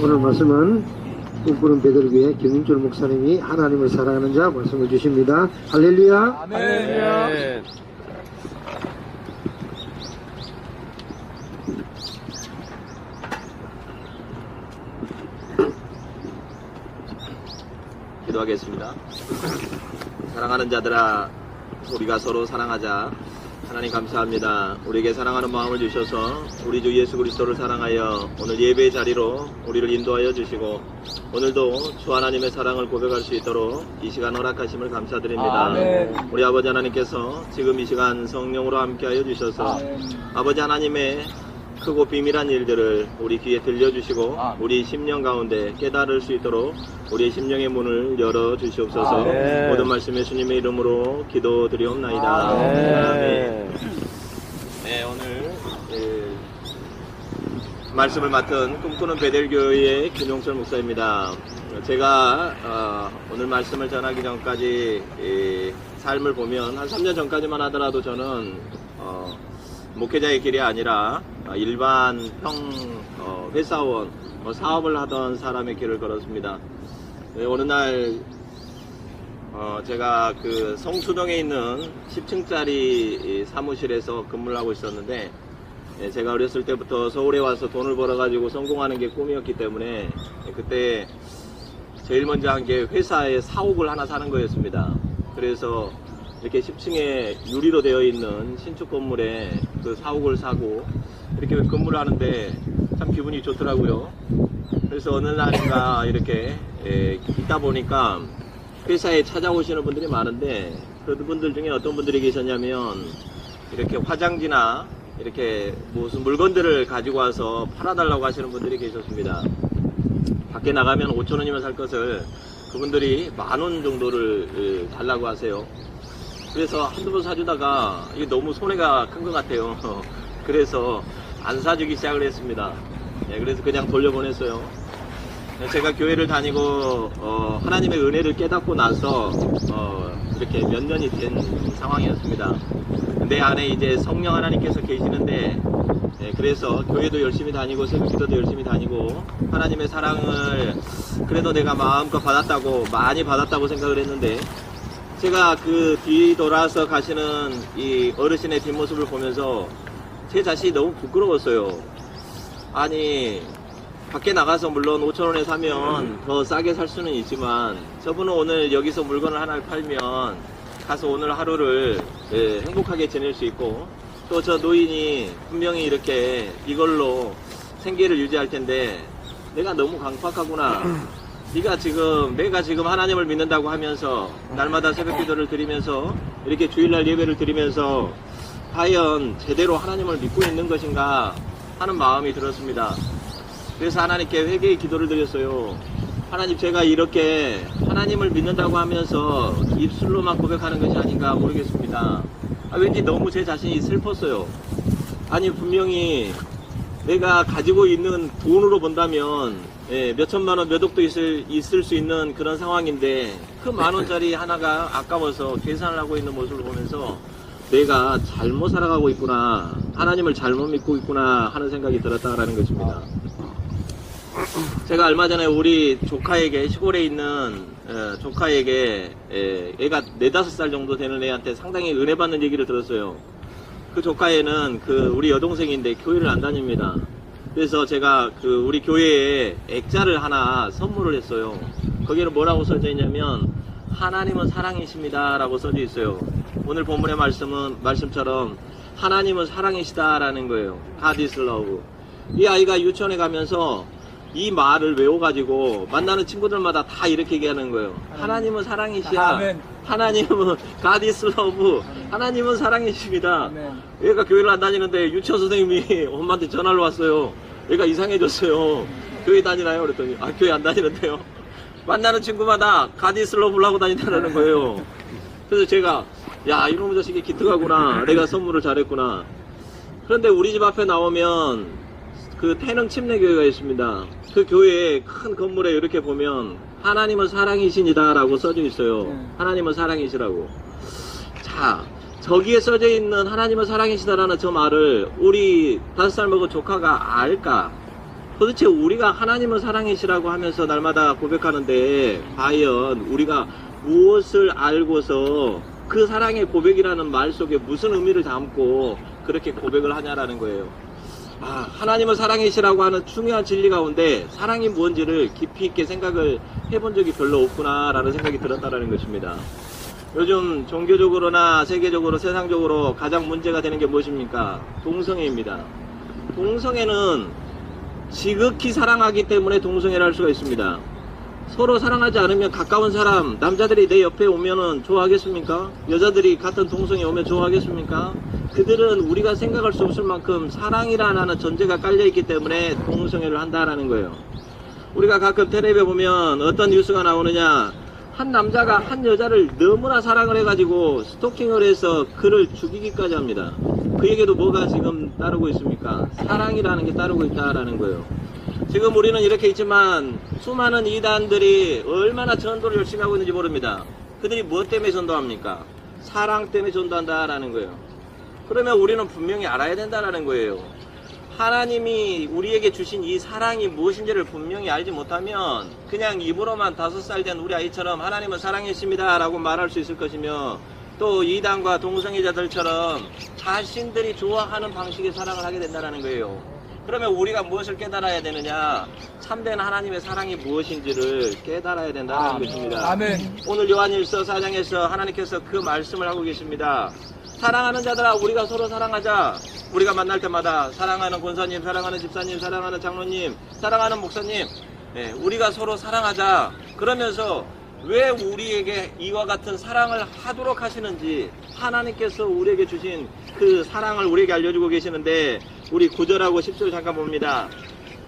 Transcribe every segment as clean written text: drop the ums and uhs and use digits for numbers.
오늘 말씀은 꿈꾸는 베들교회 김윤철 목사님이 하나님을 사랑하는 자 말씀을 주십니다. 할렐루야. 아멘. 기도하겠습니다. 사랑하는 자들아, 우리가 서로 사랑하자. 하나님 감사합니다. 우리에게 사랑하는 마음을 주셔서 우리 주 예수 그리스도를 사랑하여 오늘 예배의 자리로 우리를 인도하여 주시고 오늘도 주 하나님의 사랑을 고백할 수 있도록 이 시간 허락하심을 감사드립니다. 아멘. 우리 아버지 하나님께서 지금 이 시간 성령으로 함께하여 주셔서 아버지 하나님의 크고 비밀한 일들을 우리 귀에 들려주시고 우리 심령 가운데 깨달을 수 있도록 우리의 심령의 문을 열어주시옵소서. 아멘. 모든 말씀 예수님의 이름으로 기도드리옵나이다. 아멘. 네, 오늘 말씀을 맡은 꿈꾸는 베델교회의 김용철 목사입니다. 제가 오늘 말씀을 전하기 전까지 삶을 보면 한 3년 전까지만 하더라도 저는 목회자의 길이 아니라 일반 회사원 사업을 하던 사람의 길을 걸었습니다. 어느 날 제가 그 성수동에 있는 10층짜리 사무실에서 근무를 하고 있었는데 제가 어렸을 때부터 서울에 와서 돈을 벌어가지고 성공하는 게 꿈이었기 때문에 그때 제일 먼저 한 게 회사에 사옥을 하나 사는 거였습니다. 그래서 이렇게 10층에 유리로 되어 있는 신축 건물에 그 사옥을 사고 이렇게 근무를 하는데 참 기분이 좋더라고요. 그래서 어느 날인가 이렇게 있다 보니까 회사에 찾아오시는 분들이 많은데 그분들 중에 어떤 분들이 계셨냐면 이렇게 화장지나 이렇게 무슨 물건들을 가지고 와서 팔아달라고 하시는 분들이 계셨습니다. 밖에 나가면 5,000원이면 살 것을 그분들이 10,000원 정도를 달라고 하세요. 그래서 한두 번 사주다가 이게 너무 손해가 큰 것 같아요. 그래서 안 사주기 시작을 했습니다. 그래서 그냥 돌려보냈어요. 제가 교회를 다니고 하나님의 은혜를 깨닫고 나서 이렇게 몇 년이 된 상황이었습니다. 내 안에 이제 성령 하나님께서 계시는데 그래서 교회도 열심히 다니고 새벽기도도 열심히 다니고 하나님의 사랑을 그래도 내가 마음껏 받았다고 많이 받았다고 생각을 했는데 제가 그 뒤돌아서 가시는 이 어르신의 뒷모습을 보면서 제 자신이 너무 부끄러웠어요. 아니 밖에 나가서 물론 5,000원에 사면 더 싸게 살 수는 있지만 저분은 오늘 여기서 물건을 하나를 팔면 가서 오늘 하루를 행복하게 지낼 수 있고 또 저 노인이 분명히 이렇게 이걸로 생계를 유지할 텐데 내가 너무 강팍하구나. 내가 지금 하나님을 믿는다고 하면서 날마다 새벽 기도를 드리면서 이렇게 주일날 예배를 드리면서 과연 제대로 하나님을 믿고 있는 것인가 하는 마음이 들었습니다. 그래서 하나님께 회개의 기도를 드렸어요. 하나님, 제가 이렇게 하나님을 믿는다고 하면서 입술로만 고백하는 것이 아닌가 모르겠습니다. 왠지 너무 제 자신이 슬펐어요. 아니 분명히 내가 가지고 있는 돈으로 본다면 몇 천만 원, 몇 억도 있을 수 있는 그런 상황인데 그 10,000원짜리 하나가 아까워서 계산을 하고 있는 모습을 보면서 내가 잘못 살아가고 있구나, 하나님을 잘못 믿고 있구나 하는 생각이 들었다라는 것입니다. 제가 얼마 전에 우리 조카에게, 시골에 있는 조카에게 애가 4, 5살 정도 되는 애한테 상당히 은혜 받는 얘기를 들었어요. 그 조카애는 우리 여동생인데 교회를 안 다닙니다. 그래서 제가 우리 교회에 액자를 하나 선물을 했어요. 거기는 뭐라고 써져 있냐면 하나님은 사랑이십니다 라고 써져 있어요. 오늘 본문의 말씀처럼 하나님은 사랑이시다라는 거예요. God is love. 이 아이가 유치원에 가면서 이 말을 외워가지고 만나는 친구들마다 다 이렇게 얘기하는 거예요. 하나님은 사랑이시야. 아멘. 하나님은 God is love. 하나님은 사랑이십니다. 아멘. 얘가 교회를 안 다니는데 유치원 선생님이 엄마한테 전화를 왔어요. 얘가 이상해졌어요. 교회 다니나요? 그랬더니 교회 안 다니는데요. 만나는 친구마다 God is love를 하고 다닌다는 거예요. 그래서 제가 이놈의 자식이 기특하구나. 내가 선물을 잘했구나. 그런데 우리 집 앞에 나오면 그 태릉 침례교회가 있습니다. 그 교회에 큰 건물에 이렇게 보면 하나님은 사랑이시니다 라고 써져 있어요. 하나님은 사랑이시라고. 자, 저기에 써져 있는 하나님은 사랑이시다라는 저 말을 우리 5살 먹은 조카가 알까? 도대체 우리가 하나님을 사랑이시라고 하면서 날마다 고백하는데 과연 우리가 무엇을 알고서 그 사랑의 고백이라는 말 속에 무슨 의미를 담고 그렇게 고백을 하냐라는 거예요. 하나님을 사랑이시라고 하는 중요한 진리 가운데 사랑이 뭔지를 깊이 있게 생각을 해본 적이 별로 없구나라는 생각이 들었다라는 것입니다. 요즘 종교적으로나 세계적으로 세상적으로 가장 문제가 되는 게 무엇입니까? 동성애입니다. 동성애는 지극히 사랑하기 때문에 동성애를 할 수가 있습니다. 서로 사랑하지 않으면 가까운 사람, 남자들이 내 옆에 오면은 좋아하겠습니까? 여자들이 같은 동성애 오면 좋아하겠습니까? 그들은 우리가 생각할 수 없을 만큼 사랑이라는 전제가 깔려있기 때문에 동성애를 한다라는 거예요. 우리가 가끔 텔레비에 보면 어떤 뉴스가 나오느냐, 한 남자가 한 여자를 너무나 사랑을 해가지고 스토킹을 해서 그를 죽이기까지 합니다. 그에게도 뭐가 지금 따르고 있습니까? 사랑이라는 게 따르고 있다라는 거예요. 지금 우리는 이렇게 있지만 수많은 이단들이 얼마나 전도를 열심히 하고 있는지 모릅니다. 그들이 무엇 때문에 전도합니까? 사랑 때문에 전도한다라는 거예요. 그러면 우리는 분명히 알아야 된다라는 거예요. 하나님이 우리에게 주신 이 사랑이 무엇인지를 분명히 알지 못하면 그냥 입으로만 5살 된 우리 아이처럼 하나님은 사랑이십니다 라고 말할 수 있을 것이며, 또 이단과 동성애자들처럼 자신들이 좋아하는 방식의 사랑을 하게 된다는 거예요. 그러면 우리가 무엇을 깨달아야 되느냐? 참된 하나님의 사랑이 무엇인지를 깨달아야 된다는 것입니다. 아멘. 오늘 요한일서 4장에서 하나님께서 그 말씀을 하고 계십니다. 사랑하는 자들아, 우리가 서로 사랑하자. 우리가 만날 때마다 사랑하는 권사님, 사랑하는 집사님, 사랑하는 장로님, 사랑하는 목사님, 우리가 서로 사랑하자. 그러면서 왜 우리에게 이와 같은 사랑을 하도록 하시는지 하나님께서 우리에게 주신 그 사랑을 우리에게 알려주고 계시는데, 우리 9절하고 10절 잠깐 봅니다.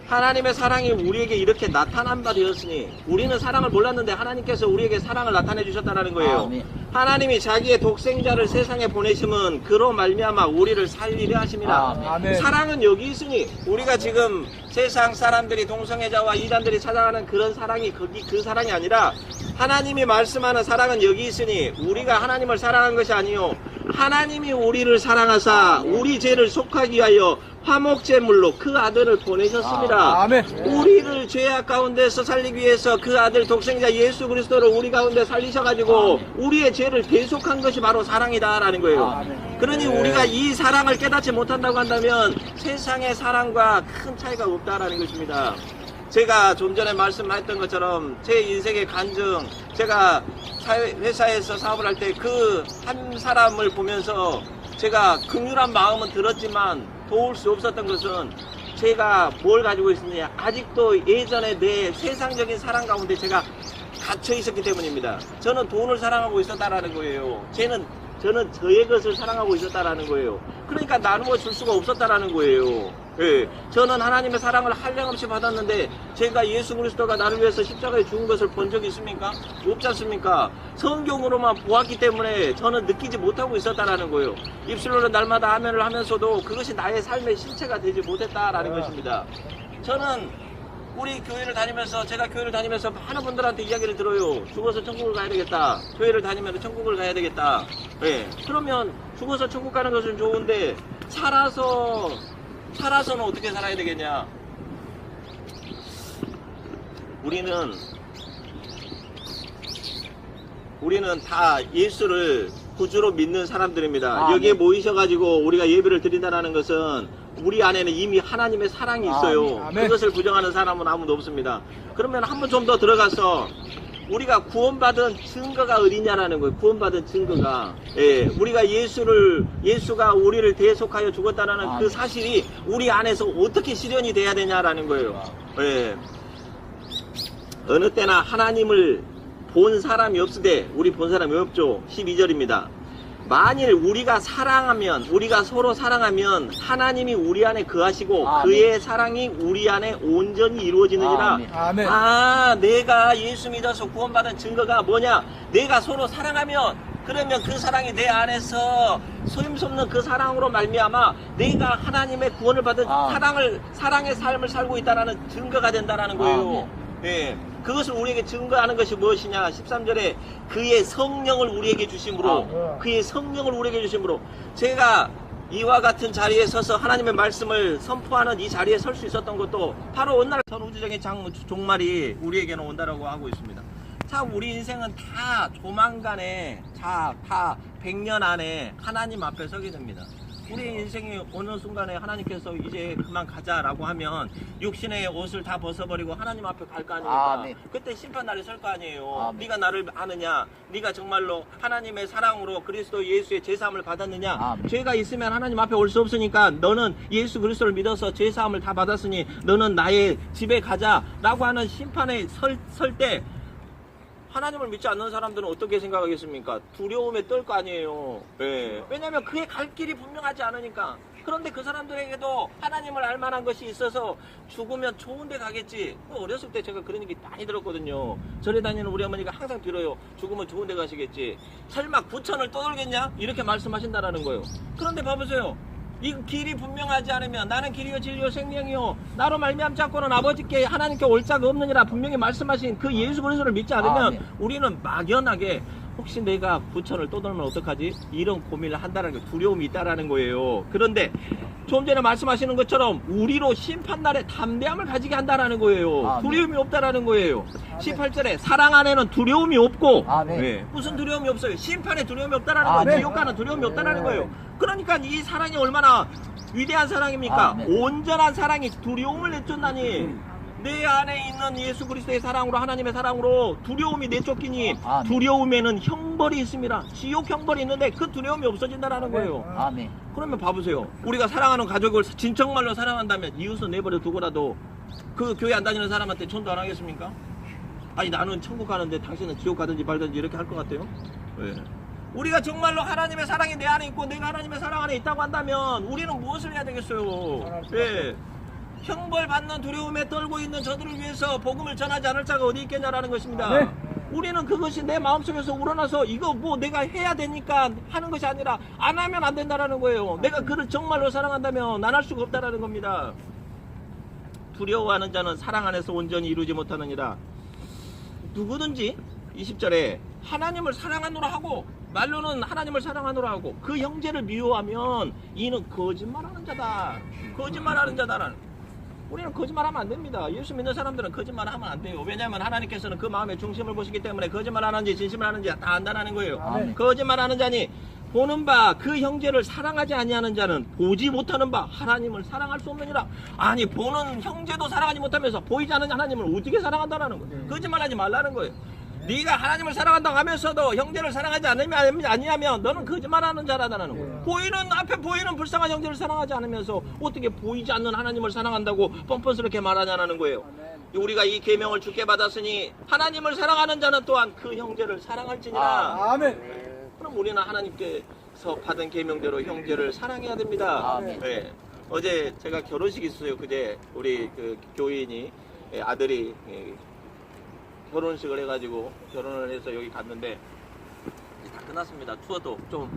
하나님의 사랑이 우리에게 이렇게 나타난 바 되었으니, 우리는 사랑을 몰랐는데 하나님께서 우리에게 사랑을 나타내 주셨다는 거예요. 하나님이 자기의 독생자를 세상에 보내심은 그로 말미암아 우리를 살리려 하심이라. 사랑은 여기 있으니, 우리가 지금 세상 사람들이 동성애자와 이단들이 찾아가는 그런 사랑이 그 사랑이 아니라 하나님이 말씀하는 사랑은 여기 있으니, 우리가 하나님을 사랑한 것이 아니요 하나님이 우리를 사랑하사 우리 죄를 속하기 위하여 화목제물로 그 아들을 보내셨습니다. 우리를 죄악 가운데서 살리기 위해서 그 아들 독생자 예수 그리스도를 우리 가운데 살리셔가지고 우리의 죄를 대속한 것이 바로 사랑이다라는 거예요. 그러니 우리가 이 사랑을 깨닫지 못한다고 한다면 세상의 사랑과 큰 차이가 없다라는 것입니다. 제가 좀 전에 말씀했던 것처럼 제 인생의 간증, 제가 회사에서 사업을 할 때 그 한 사람을 보면서 제가 긍휼한 마음은 들었지만 도울 수 없었던 것은 제가 뭘 가지고 있었느냐, 아직도 예전에 내 세상적인 사랑 가운데 제가 갇혀 있었기 때문입니다. 저는 돈을 사랑하고 있었다라는 거예요. 저는 저의 것을 사랑하고 있었다라는 거예요. 그러니까 나누어 줄 수가 없었다라는 거예요. 저는 하나님의 사랑을 한량없이 받았는데, 제가 예수 그리스도가 나를 위해서 십자가에 죽은 것을 본 적이 있습니까? 없지 않습니까? 성경으로만 보았기 때문에 저는 느끼지 못하고 있었다라는 거예요. 입술로는 날마다 아멘을 하면서도 그것이 나의 삶의 실체가 되지 못했다라는 것입니다. 저는 우리 교회를 다니면서, 제가 교회를 다니면서 많은 분들한테 이야기를 들어요. 죽어서 천국을 가야 되겠다. 교회를 다니면 천국을 가야 되겠다. 그러면 죽어서 천국 가는 것은 좋은데 살아서는 어떻게 살아야 되겠냐? 우리는 다 예수를 구주로 믿는 사람들입니다. 여기에 모이셔가지고 우리가 예배를 드린다는 것은 우리 안에는 이미 하나님의 사랑이 있어요. 그것을 부정하는 사람은 아무도 없습니다. 그러면 한번 좀 더 들어가서 우리가 구원받은 증거가 어디냐라는 거예요. 구원받은 증거가, 우리가 예수가 우리를 대속하여 죽었다는 그 사실이 우리 안에서 어떻게 실현이 돼야 되냐라는 거예요. 어느 때나 하나님을 본 사람이 없으되, 우리 본 사람이 없죠. 12절입니다. 만일 우리가 서로 사랑하면 하나님이 우리 안에 거하시고 그의 사랑이 우리 안에 온전히 이루어지느니라. 내가 예수 믿어서 구원받은 증거가 뭐냐? 내가 서로 사랑하면, 그러면 그 사랑이 내 안에서 소임없는 그 사랑으로 말미암아 내가 하나님의 구원을 받은 사랑의 삶을 살고 있다는 증거가 된다는 거예요. 그것을 우리에게 증거하는 것이 무엇이냐? 13절에 그의 성령을 우리에게 주심으로, 제가 이와 같은 자리에 서서 하나님의 말씀을 선포하는 이 자리에 설 수 있었던 것도 바로 어느 날 전우주적인 종말이 우리에게는 온다라고 하고 있습니다. 참 우리 인생은 다 조만간에 다 100년 안에 하나님 앞에 서게 됩니다. 우리 인생이 어느 순간에 하나님께서 이제 그만 가자라고 하면 육신의 옷을 다 벗어버리고 하나님 앞에 갈 거 아닙니까? 아멘. 그때 심판날에 설 거 아니에요. 아멘. 네가 나를 아느냐? 네가 정말로 하나님의 사랑으로 그리스도 예수의 제사함을 받았느냐? 아멘. 죄가 있으면 하나님 앞에 올 수 없으니까 너는 예수 그리스도를 믿어서 제사함을 다 받았으니 너는 나의 집에 가자라고 하는 심판에 설 때 하나님을 믿지 않는 사람들은 어떻게 생각하겠습니까? 두려움에 떨 거 아니에요. 네. 왜냐하면 그의 갈 길이 분명하지 않으니까. 그런데 그 사람들에게도 하나님을 알 만한 것이 있어서 죽으면 좋은 데 가겠지. 어렸을 때 제가 그런 얘기 많이 들었거든요. 절에 다니는 우리 어머니가 항상 들어요. 죽으면 좋은 데 가시겠지. 설마 구천을 떠돌겠냐? 이렇게 말씀하신다라는 거예요. 그런데 봐보세요. 이 길이 분명하지 않으면 나는 길이요 진리요 생명이요 나로 말미암지 않고는 아버지께 하나님께 올 자가 없느니라 분명히 말씀하신 그 예수 그리스도를 믿지 않으면 아멘. 우리는 막연하게 혹시 내가 구천을 떠돌면 어떡하지? 이런 고민을 한다는 게 두려움이 있다라는 거예요. 그런데 좀 전에 말씀하시는 것처럼 우리로 심판날에 담대함을 가지게 한다라는 거예요. 아멘. 두려움이 없다라는 거예요. 18절에 사랑 안에는 두려움이 없고 아멘. 네. 무슨 두려움이 없어요? 심판에 두려움이 없다라는 아멘. 거예요. 지옥 가는 두려움이 없다라는 거예요. 그러니까 이 사랑이 얼마나 위대한 사랑입니까? 아멘. 온전한 사랑이 두려움을 내쫓나니 내 안에 있는 예수 그리스도의 사랑으로 하나님의 사랑으로 두려움이 내쫓기니 아멘. 두려움에는 형벌이 있습니다. 지옥 형벌이 있는데 그 두려움이 없어진다라는 거예요. 아멘. 그러면 봐보세요. 우리가 사랑하는 가족을 진정말로 사랑한다면 이웃은 내버려 두고라도 그 교회 안 다니는 사람한테 전도 안 하겠습니까? 아니 나는 천국 가는데 당신은 지옥 가든지 말든지 이렇게 할 것 같아요? 왜? 우리가 정말로 하나님의 사랑이 내 안에 있고 내가 하나님의 사랑 안에 있다고 한다면 우리는 무엇을 해야 되겠어요? 예. 형벌 받는 두려움에 떨고 있는 저들을 위해서 복음을 전하지 않을 자가 어디 있겠냐라는 것입니다. 네. 우리는 그것이 내 마음속에서 우러나서 이거 뭐 내가 해야 되니까 하는 것이 아니라 안 하면 안 된다라는 거예요. 내가 그를 정말로 사랑한다면 안 할 수가 없다라는 겁니다. 두려워하는 자는 사랑 안에서 온전히 이루지 못하느니라. 누구든지 20절에 하나님을 사랑하노라 하고 말로는 하나님을 사랑하노라 하고 그 형제를 미워하면 이는 거짓말하는 자다. 거짓말하는 자다라는. 우리는 거짓말하면 안 됩니다. 예수 믿는 사람들은 거짓말하면 안 돼요. 왜냐하면 하나님께서는 그 마음의 중심을 보시기 때문에 거짓말하는지 진심을 하는지 다 안다는 거예요. 아멘. 거짓말하는 자니 보는 바 그 형제를 사랑하지 아니하는 자는 보지 못하는 바 하나님을 사랑할 수 없느니라. 아니 보는 형제도 사랑하지 못하면서 보이지 않는 하나님을 어떻게 사랑한다라는 거예요. 거짓말하지 말라는 거예요. 네가 하나님을 사랑한다고 하면서도 형제를 사랑하지 아니하면 너는 거짓말하는 자라다는 거예요. 보이는 앞에 보이는 불쌍한 형제를 사랑하지 않으면서 어떻게 보이지 않는 하나님을 사랑한다고 뻔뻔스럽게 말하냐는 거예요. 우리가 이 계명을 주께 받았으니 하나님을 사랑하는 자는 또한 그 형제를 사랑할지니라. 아멘. 그럼 우리는 하나님께서 받은 계명대로 형제를 사랑해야 됩니다. 아멘. 네. 어제 제가 결혼식이 있어요. 그제 우리 그 교인이 아들이 결혼식을 해가지고 결혼을 해서 여기 갔는데 이제 다 끝났습니다. 추워도 좀.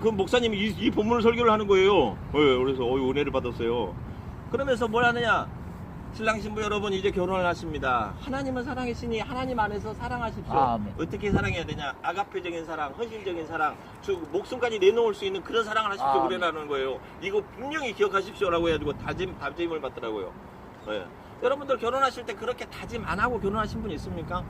그 목사님이 이 본문을 설교를 하는 거예요. 그래서 은혜를 받았어요. 그러면서 뭘 하느냐? 신랑 신부 여러분 이제 결혼을 하십니다. 하나님은 사랑이시니 하나님 안에서 사랑하십시오. 아멘. 어떻게 사랑해야 되냐? 아가페적인 사랑, 헌신적인 사랑, 목숨까지 내놓을 수 있는 그런 사랑을 하십시오. 아멘. 그래라는 거예요. 이거 분명히 기억하십시오라고 해가지고 다짐을 받더라고요. 네. 여러분들 결혼하실 때 그렇게 다짐 안 하고 결혼하신 분 있습니까?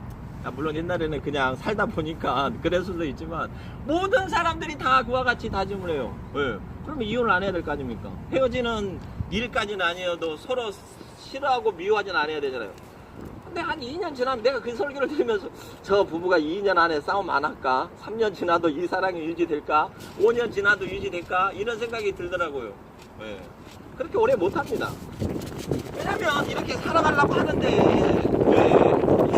물론 옛날에는 그냥 살다 보니까 그랬을 수도 있지만 모든 사람들이 다 그와 같이 다짐을 해요. 네. 그러면 이혼을 안 해야 될 거 아닙니까? 헤어지는 일까지는 아니어도 서로 싫어하고 미워하지는 않아야 되잖아요. 근데 한 2년 지나면 내가 그 설교를 들으면서 저 부부가 2년 안에 싸움 안 할까? 3년 지나도 이 사랑이 유지될까? 5년 지나도 유지될까? 이런 생각이 들더라고요. 네. 그렇게 오래 못합니다. 왜냐면 이렇게 살아가려고 하는데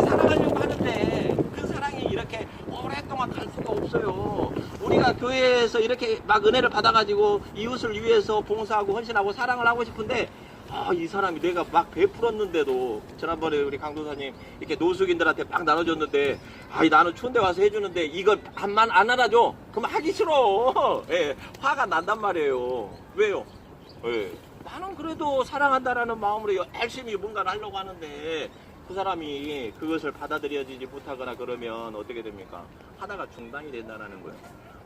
살아가려고 하는데 그 사랑이 이렇게 오랫동안 갈 수가 없어요. 우리가 교회에서 이렇게 막 은혜를 받아가지고 이웃을 위해서 봉사하고 헌신하고 사랑을 하고 싶은데 이 사람이 내가 막 베풀었는데도 지난번에 우리 강도사님 이렇게 노숙인들한테 막 나눠줬는데 나는 추운데 와서 해주는데 이걸 안 알아줘? 그럼 하기 싫어. 예, 화가 난단 말이에요. 왜요? 예. 나는 그래도 사랑한다라는 마음으로 열심히 뭔가를 하려고 하는데 그 사람이 그것을 받아들여지지 못하거나 그러면 어떻게 됩니까? 하다가 중단이 된다는 거예요.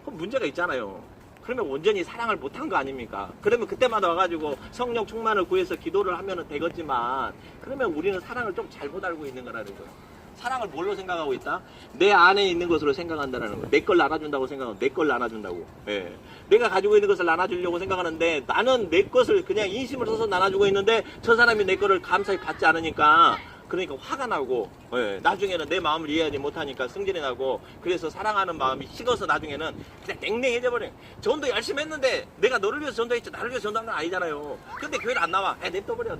그럼 문제가 있잖아요. 그러면 온전히 사랑을 못한 거 아닙니까? 그러면 그때마다 와가지고 성령 충만을 구해서 기도를 하면 되겠지만, 그러면 우리는 사랑을 좀 잘못 알고 있는 거라는 거예요. 사랑을 뭘로 생각하고 있다? 내 안에 있는 것으로 생각한다는 거예요. 내 걸 나눠준다고 생각하면 내 걸 나눠준다고. 예. 내가 가지고 있는 것을 나눠주려고 생각하는데, 나는 내 것을 그냥 인심을 써서 나눠주고 있는데 저 사람이 내 거를 감사히 받지 않으니까, 그러니까 화가 나고, 예, 나중에는 내 마음을 이해하지 못하니까 승질이 나고, 그래서 사랑하는 마음이 식어서 나중에는 그냥 냉랭해져 버려요. 전도 열심히 했는데 내가 너를 위해서 전도했지 나를 위해서 전도한 건 아니잖아요. 근데 교회를 안 나와. 냅둬버려.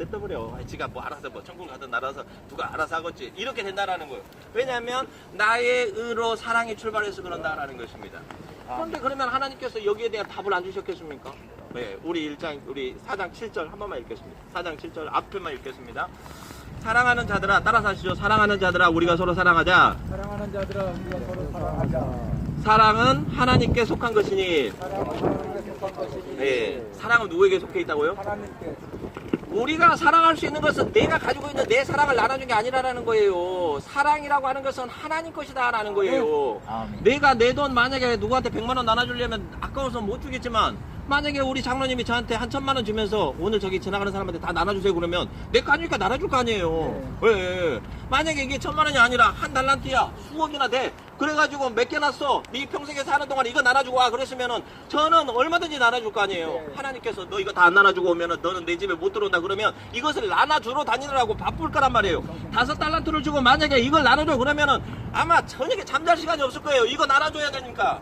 지가 뭐 알아서 뭐 천국 가든 날아서 누가 알아서 하겠지. 이렇게 된다라는 거예요. 왜냐하면 나의 의로 사랑이 출발해서 그런다라는 것입니다. 그런데 그러면 하나님께서 여기에 대한 답을 안 주셨겠습니까? 네, 우리 4장 7절 한 번만 읽겠습니다. 4장 7절 앞에만 읽겠습니다. 사랑하는 자들아, 따라서 하시죠. 사랑하는 자들아, 우리가 서로 사랑하자. 사랑하는 자들아, 우리가 서로 사랑하자. 사랑은 하나님께 속한 것이니. 사랑은 하나님께 속한 것이니. 네, 사랑은 누구에게 속해 있다고요? 하나님께. 우리가 사랑할 수 있는 것은 내가 가지고 있는 내 사랑을 나눠준 게 아니라는 거예요. 사랑이라고 하는 것은 하나님 것이다라는 거예요. 내가 내 돈 만약에 누구한테 100만 원 나눠주려면 아까워서 못 주겠지만, 만약에 우리 장로님이 저한테 한 1,000만 원 주면서 오늘 저기 지나가는 사람한테 다 나눠주세요 그러면 내 거 아니니까 나눠줄 거 아니에요. 예. 만약에 이게 1,000만 원이 아니라 한 달란트야, 수억이나 돼. 그래가지고 몇 개 났어. 네 평생에 사는 동안 이거 나눠주고 와. 그랬으면은 저는 얼마든지 나눠줄 거 아니에요. 하나님께서 너 이거 다 안 나눠주고 오면은 너는 내 집에 못 들어온다 그러면 이것을 나눠주러 다니느라고 바쁠 거란 말이에요. 5달란트를 주고 만약에 이걸 나눠줘 그러면은 아마 저녁에 잠잘 시간이 없을 거예요. 이거 나눠줘야 되니까.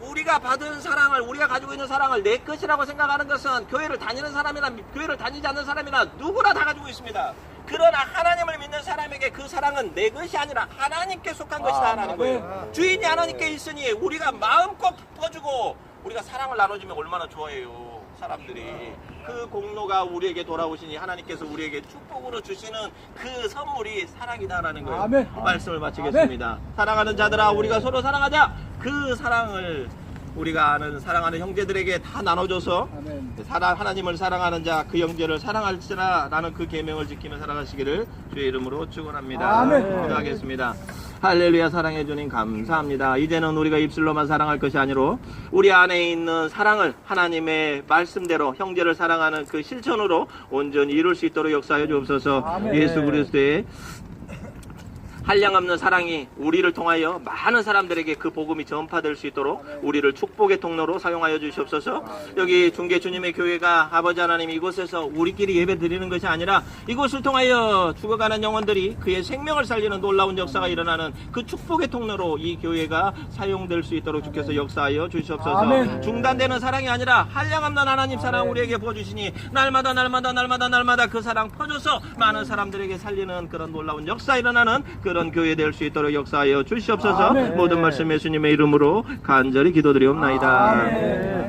우리가 받은 사랑을, 우리가 가지고 있는 사랑을 내 것이라고 생각하는 것은 교회를 다니는 사람이나 교회를 다니지 않는 사람이나 누구나 다 가지고 있습니다. 그러나 하나님을 믿는 사람에게 그 사랑은 내 것이 아니라 하나님께 속한 것이다 라는 거예요. 주인이 하나님께 있으니 우리가 마음껏 퍼주고 우리가 사랑을 나눠주면 얼마나 좋아해요. 사람들이. 그 공로가 우리에게 돌아오시니 하나님께서 우리에게 축복으로 주시는 그 선물이 사랑이다라는 거예요. 아멘. 말씀을 마치겠습니다. 사랑하는 자들아, 우리가 서로 사랑하자. 그 사랑을 우리가 아는 사랑하는 형제들에게 다 나눠줘서 아멘. 하나님을 사랑하는 자 그 형제를 사랑할지라 라는 그 계명을 지키며 살아가시기를 주의 이름으로 축원합니다. 아멘. 기도하겠습니다. 할렐루야. 사랑해 주님 감사합니다. 이제는 우리가 입술로만 사랑할 것이 아니로 우리 안에 있는 사랑을 하나님의 말씀대로 형제를 사랑하는 그 실천으로 온전히 이룰 수 있도록 역사해 주옵소서. 아멘. 예수 그리스도의 한량없는 사랑이 우리를 통하여 많은 사람들에게 그 복음이 전파될 수 있도록 우리를 축복의 통로로 사용하여 주시옵소서. 여기 중계 주님의 교회가 아버지 하나님 이곳에서 우리끼리 예배 드리는 것이 아니라 이곳을 통하여 죽어가는 영혼들이 그의 생명을 살리는 놀라운 역사가 일어나는 그 축복의 통로로 이 교회가 사용될 수 있도록 주께서 역사하여 주시옵소서. 아멘. 중단되는 사랑이 아니라 한량없는 하나님 사랑 우리에게 부어주시니 날마다 그 사랑 퍼줘서 많은 사람들에게 살리는 그런 놀라운 역사 일어나는 그런 교회 될 수 있도록 역사하여 주시옵소서. 아멘. 모든 말씀 예수님의 이름으로 간절히 기도드리옵나이다. 아멘.